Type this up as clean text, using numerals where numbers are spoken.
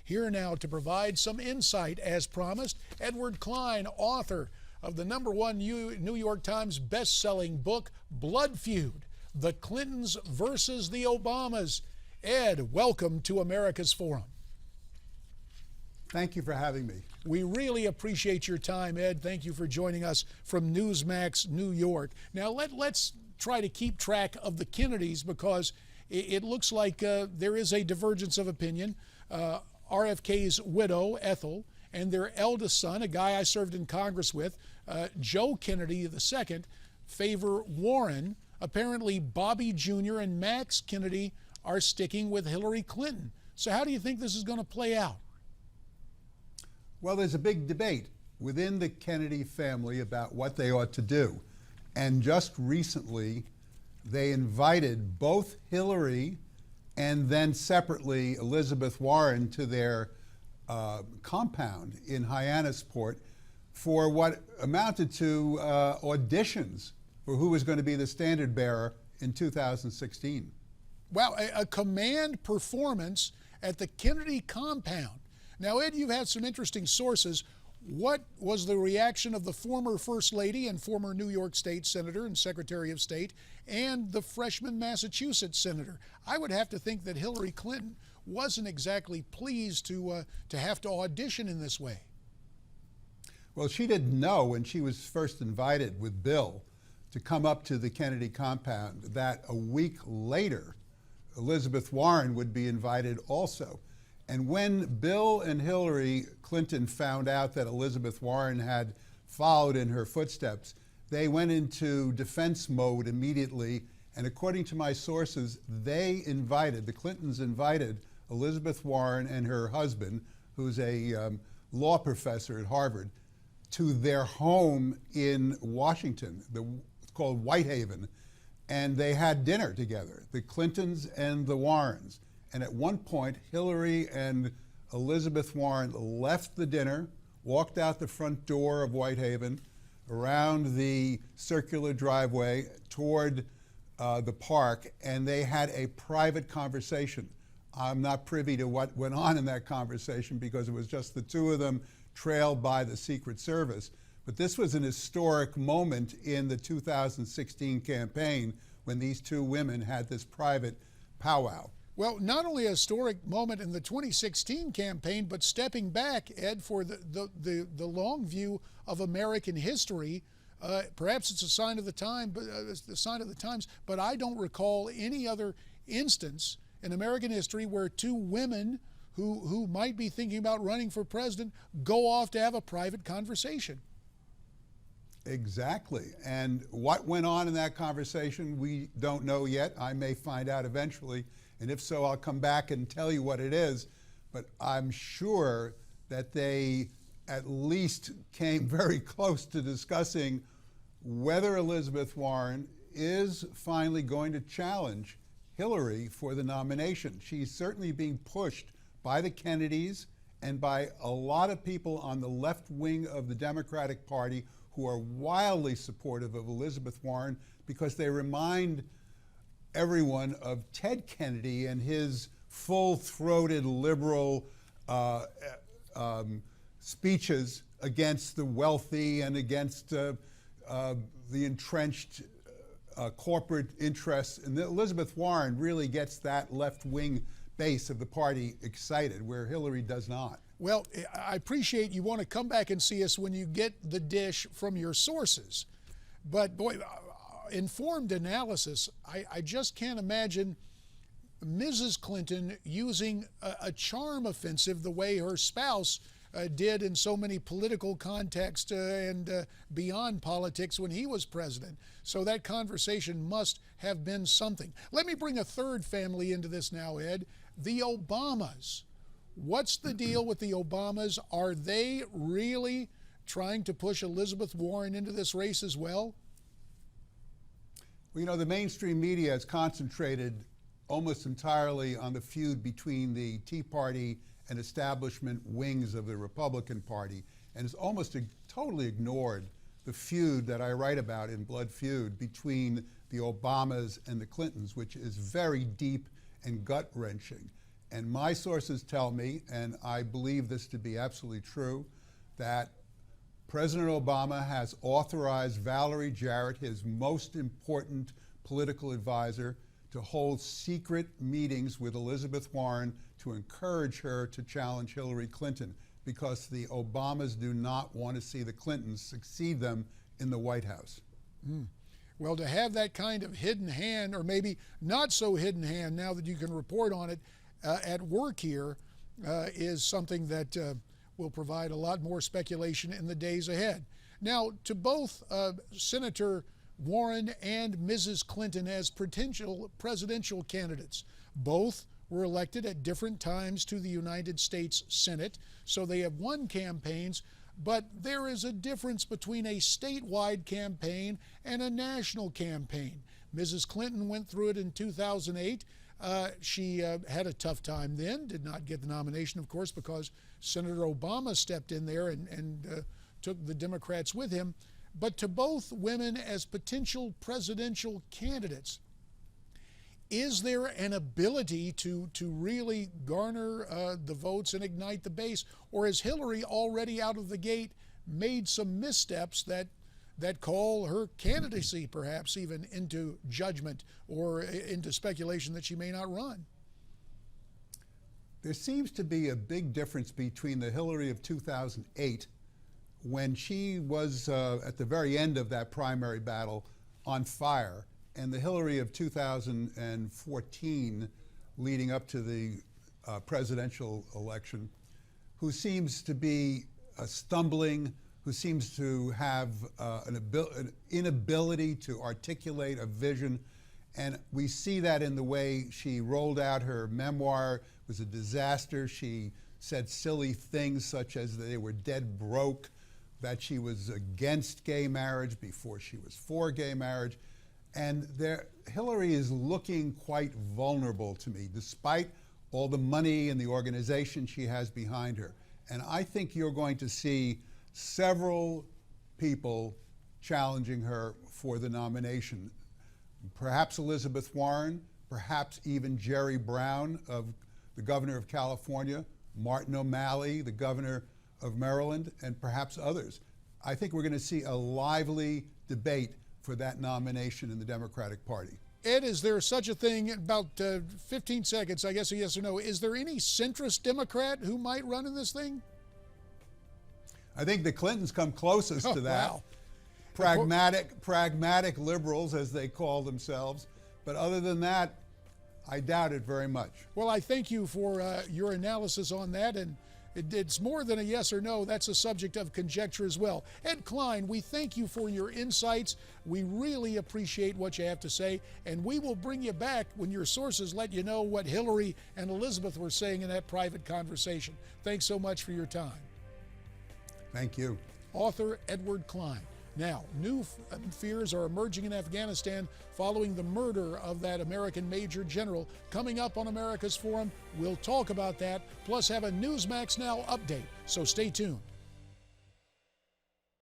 Here now to provide some insight, as promised, Edward Klein, author of the #1 New York Times best-selling book, Blood Feud: The Clintons versus the Obamas. Ed, welcome to America's Forum. Thank you for having me. We really appreciate your time, Ed. Thank you for joining us from Newsmax, New York. Now, let's try to keep track of the Kennedys, because it looks like there is a divergence of opinion. RFK's widow, Ethel, and their eldest son, a guy I served in Congress with, Joe Kennedy II, favor Warren. Apparently, Bobby Jr. and Max Kennedy are sticking with Hillary Clinton. So how do you think this is going to play out? Well, there's a big debate within the Kennedy family about what they ought to do. And just recently, they invited both Hillary and then separately Elizabeth Warren to their compound in Hyannisport for what amounted to auditions for who was going to be the standard bearer in 2016. Wow, a command performance at the Kennedy compound. Now, Ed, you've had some interesting sources. What was the reaction of the former First Lady and former New York State Senator and Secretary of State and the freshman Massachusetts Senator? I would have to think that Hillary Clinton wasn't exactly pleased to have to audition in this way. Well, she didn't know when she was first invited with Bill to come up to the Kennedy compound that a week later, Elizabeth Warren would be invited also. And when Bill and Hillary Clinton found out that Elizabeth Warren had followed in her footsteps, they went into defense mode immediately. And according to my sources, the Clintons invited Elizabeth Warren and her husband, who's a law professor at Harvard, to their home in Washington, it's called Whitehaven. And they had dinner together, the Clintons and the Warrens. And at one point, Hillary and Elizabeth Warren left the dinner, walked out the front door of Whitehaven, around the circular driveway toward the park, and they had a private conversation. I'm not privy to what went on in that conversation because it was just the two of them, trailed by the Secret Service. But this was an historic moment in the 2016 campaign when these two women had this private powwow. Well, not only a historic moment in the 2016 campaign, but stepping back, Ed, for the long view of American history. Perhaps it's a sign of the time, but the sign of the times. But I don't recall any other instance in American history where two women who might be thinking about running for president go off to have a private conversation. Exactly. And what went on in that conversation, we don't know yet. I may find out eventually. And if so, I'll come back and tell you what it is. But I'm sure that they at least came very close to discussing whether Elizabeth Warren is finally going to challenge Hillary for the nomination. She's certainly being pushed by the Kennedys and by a lot of people on the left wing of the Democratic Party who are wildly supportive of Elizabeth Warren because they remind everyone of Ted Kennedy and his full-throated liberal speeches against the wealthy and against the entrenched corporate interests. And Elizabeth Warren really gets that left-wing base of the party excited, where Hillary does not. Well, I appreciate you want to come back and see us when you get the dish from your sources. But boy, informed analysis, I just can't imagine Mrs. Clinton using a charm offensive the way her spouse did in so many political contexts and beyond politics when he was president. So that conversation must have been something. Let me bring a third family into this now, Ed. The Obamas. What's the deal with the Obamas? Are they really trying to push Elizabeth Warren into this race as well? Well, you know, the mainstream media has concentrated almost entirely on the feud between the Tea Party and establishment wings of the Republican Party, and has almost totally ignored the feud that I write about in Blood Feud between the Obamas and the Clintons, which is very deep and gut-wrenching. And my sources tell me, and I believe this to be absolutely true, that President Obama has authorized Valerie Jarrett, his most important political advisor, to hold secret meetings with Elizabeth Warren to encourage her to challenge Hillary Clinton, because the Obamas do not want to see the Clintons succeed them in the White House. Well, to have that kind of hidden hand, or maybe not so hidden hand now that you can report on it at work here, is something that will provide a lot more speculation in the days ahead. Now, to both Senator Warren and Mrs. Clinton as potential presidential candidates, both were elected at different times to the United States Senate, so they have won campaigns, but there is a difference between a statewide campaign and a national campaign. Mrs. Clinton went through it in 2008. She had a tough time then, did not get the nomination, of course, because Senator Obama stepped in there and took the Democrats with him. But to both women as potential presidential candidates, is there an ability to really garner the votes and ignite the base? Or has Hillary already out of the gate made some missteps that call her candidacy perhaps even into judgment or into speculation that she may not run? There seems to be a big difference between the Hillary of 2008, when she was at the very end of that primary battle on fire, and the Hillary of 2014 leading up to the presidential election, who seems to be stumbling, who seems to have an inability to articulate a vision. And we see that in the way she rolled out her memoir. It was a disaster. She said silly things such as that they were dead broke, that she was against gay marriage before she was for gay marriage. And Hillary is looking quite vulnerable to me, despite all the money and the organization she has behind her. And I think you're going to see several people challenging her for the nomination. Perhaps Elizabeth Warren, perhaps even Jerry Brown, the governor of California, Martin O'Malley, the governor of Maryland, and perhaps others. I think we're going to see a lively debate for that nomination in the Democratic Party. Ed, is there such a thing, about 15 seconds, I guess, a yes or no, is there any centrist Democrat who might run in this thing? I think the Clintons come closest to that. Wow. Pragmatic liberals, as they call themselves. But other than that, I doubt it very much. Well, I thank you for your analysis on that, and it's more than a yes or no. That's a subject of conjecture as well. Ed Klein, we thank you for your insights. We really appreciate what you have to say, and we will bring you back when your sources let you know what Hillary and Elizabeth were saying in that private conversation. Thanks so much for your time. Thank you. Author Edward Klein. Now, new fears are emerging in Afghanistan following the murder of that American Major General. Coming up on America's Forum, we'll talk about that, plus have a Newsmax Now update. So stay tuned.